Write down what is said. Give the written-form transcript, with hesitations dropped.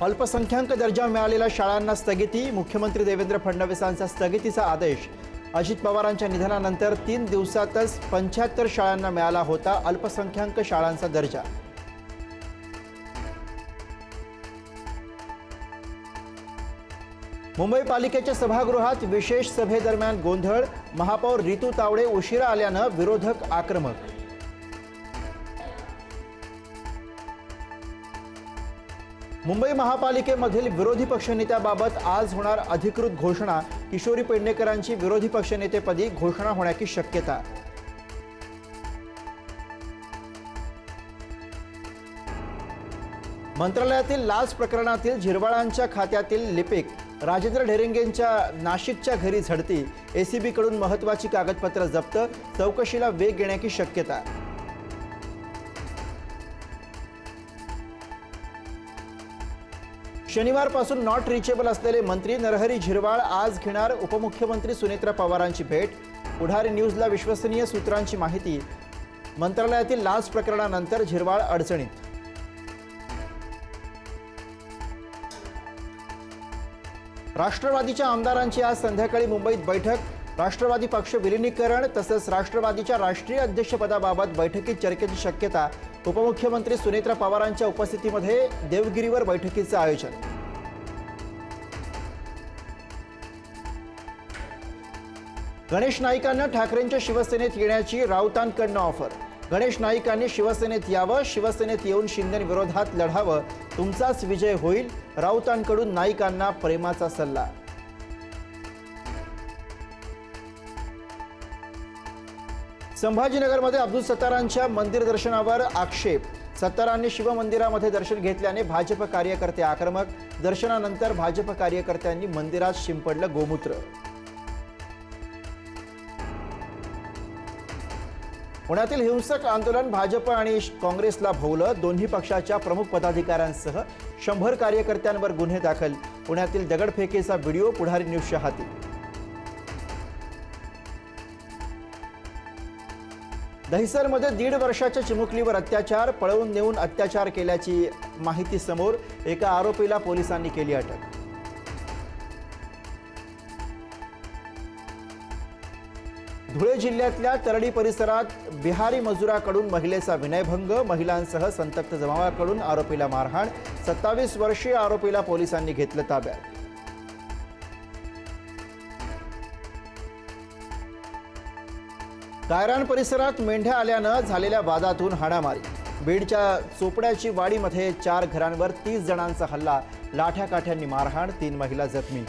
अल्पसंख्याक दर्जा मिळालेल्या शाळांना स्थगिती, मुख्यमंत्री देवेंद्र फडणवीसांचा स्थगितीचा आदेश। अजित पवारांच्या निधनानंतर 3 दिवसातच 75 शाळांना मिळाला होता अल्पसंख्याक शाळांचा दर्जा। मुंबई पालिकेच्या सभागृहात विशेष सभेदरम्यान गोंधळ, महापौर रितू तावडे उशिरा आल्यानं विरोधक आक्रमक। मुंबई महापालिकेमधील विरोधी पक्षनेत्याबाबत आज होणार अधिकृत घोषणा, किशोरी पेडणेकरांची विरोधी पक्षनेतेपदी घोषणा होण्याची शक्यता। मंत्रालयातील लाच प्रकरणातील झिरवाळांच्या खात्यातील लिपिक राजेंद्र ढेरेंगेंच्या नाशिकच्या घरी झडती, एसीबीकडून महत्त्वाची कागदपत्र जप्त, चौकशीला वेग येण्याची शक्यता। शनिवारपासून नॉट रिचेबल असलेले मंत्री नरहरी झिरवाळ आज घेणार उपमुख्यमंत्री सुनेत्रा पवारांची भेट। पुढारी न्यूजला विश्वसनीय सूत्रांची माहिती, मंत्रालयातील लाच प्रकरणानंतर झिरवाळ अडचणीत। राष्ट्रवादीच्या आमदारांची आज संध्याकाळी मुंबईत बैठक, राष्ट्रवादी पक्ष विलीनीकरण तसंच राष्ट्रवादीच्या राष्ट्रीय अध्यक्षपदाबाबत बैठकीत चर्चेची शक्यता। उपमुख्यमंत्री सुनेत्रा पवारांच्या उपस्थितीमध्ये देवगिरीवर बैठकीचं आयोजन। गणेश नाईकांना ठाकरेंच्या शिवसेनेत येण्याची राऊतांकडनं ऑफर। गणेश नाईकांनी शिवसेनेत यावं, शिवसेनेत येऊन शिंदेविरोधात लढावं, तुमचाच विजय होईल, राऊतांकडून नाईकांना प्रेमाचा सल्ला। संभाजीनगरमध्ये अब्दुल सत्तारांच्या मंदिर दर्शनावर आक्षेप, सत्तारांनी शिवमंदिरामध्ये दर्शन घेतल्याने भाजप कार्यकर्ते आक्रमक, दर्शनानंतर भाजप कार्यकर्त्यांनी मंदिरात शिंपडलं गोमूत्र। पुण्यातील हिंसक आंदोलन भाजप आणि काँग्रेसला भोवलं, दोन्ही पक्षाच्या प्रमुख पदाधिकाऱ्यांसह 100 कार्यकर्त्यांवर गुन्हे दाखल। पुण्यातील दगडफेकीचा व्हिडिओ पुढारी न्यूजच्या हाती। दहिसरमध्ये 1.5 वर्षाच्या चिमुकलीवर अत्याचार, पळवून नेऊन अत्याचार केल्याची माहिती समोर, एका आरोपीला पोलिसांनी केली अटक। धुळे जिल्ह्यातल्या तरडी परिसरात बिहारी मजुराकडून महिलेचा विनयभंग, महिलांसह संतप्त जमावाकडून आरोपीला मारहाण, 27 वर्षीय आरोपीला पोलिसांनी घेतलं ताब्यात। गायरान परिसरात मेंढ्या आल्यानं झालेल्या वादातून हाणामारी, बीडच्या चोपड्याची वाडीमध्ये 4 घरांवर 30 जणांचा हल्ला, लाठ्याकाठ्यांनी मारहाण, 3 महिला जखमी।